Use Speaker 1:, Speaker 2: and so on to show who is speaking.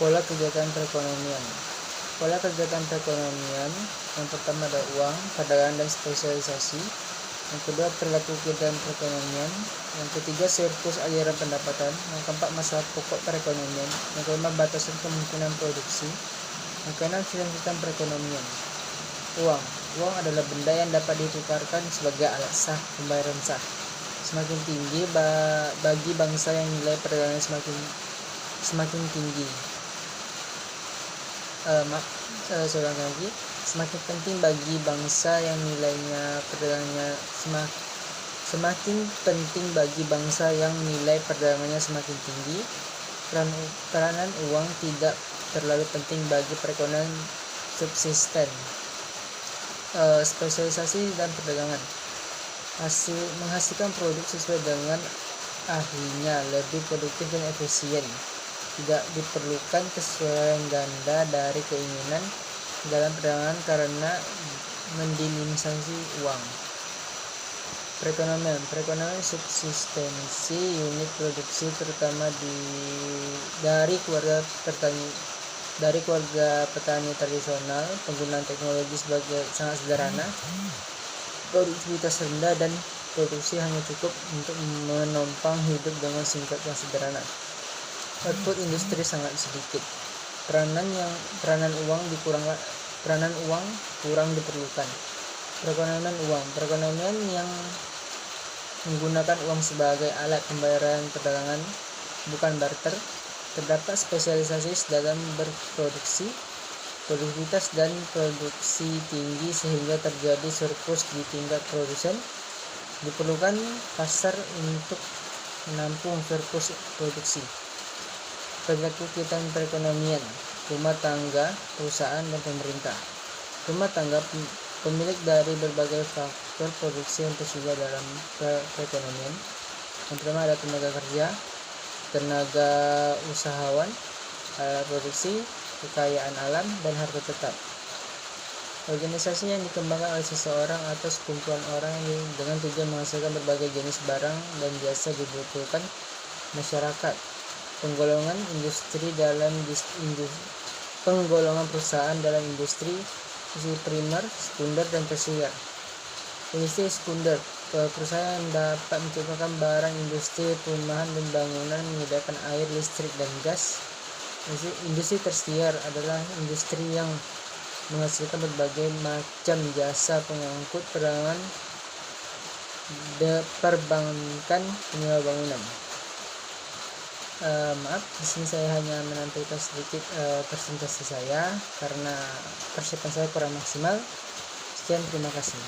Speaker 1: Pola kegiatan perekonomian. Pola kegiatan perekonomian yang pertama ada uang, perdagangan, dan spesialisasi. Yang kedua, perilaku kegiatan perekonomian. Yang ketiga, surplus aliran pendapatan. Yang keempat, masalah pokok perekonomian. Yang kelima, batasan kemungkinan produksi. Yang keenam, sistem perekonomian. Uang adalah benda yang dapat ditukarkan sebagai alat sah pembayaran sah. Semakin tinggi bagi bangsa yang nilai perdagangan semakin tinggi. Semakin penting bagi bangsa yang nilainya perdagangannya semakin penting bagi bangsa yang nilai perdagangannya semakin tinggi. Peranan uang tidak terlalu penting bagi perekonomian subsisten. Spesialisasi dan perdagangan. Menghasilkan produk sesuai dengan ahlinya, lebih produktif dan efisien. Tidak diperlukan kesesuaian ganda dari keinginan dalam perdagangan karena mendinamisasi uang. Perekonomian subsistensi unit produksi terutama dari keluarga petani tradisional. Penggunaan teknologi sangat sederhana, produktivitas rendah, dan produksi hanya cukup untuk menopang hidup dengan singkat yang sederhana. Output industri sangat sedikit. Peranan uang kurang diperlukan. Perekonomian yang menggunakan uang sebagai alat pembayaran perdagangan, bukan barter. Terdapat spesialisasi dalam berproduksi, produktivitas dan produksi tinggi sehingga terjadi surplus di tingkat produsen. Diperlukan pasar untuk menampung surplus produksi. Perilaku kegiatan perekonomian, rumah tangga, perusahaan, dan pemerintah. Rumah tangga pemilik dari berbagai faktor produksi yang tersedia dalam perekonomian. Yang pertama ada tenaga kerja, tenaga usahawan, alat produksi, kekayaan alam, dan harta tetap. Organisasi yang dikembangkan oleh seseorang atau sekumpulan orang dengan tujuan menghasilkan berbagai jenis barang dan jasa dibutuhkan masyarakat. Penggolongan perusahaan dalam industri primer, sekunder, dan tersier. Industri sekunder, perusahaan yang dapat menciptakan barang industri perumahan dan bangunan, menyediakan air, listrik, dan gas. Industri tersier adalah industri yang menghasilkan berbagai macam jasa pengangkut, perdagangan, perbankan, penyewa bangunan. Di sini saya hanya menampilkan sedikit presentasi saya karena persiapan saya kurang maksimal. Sekian, terima kasih.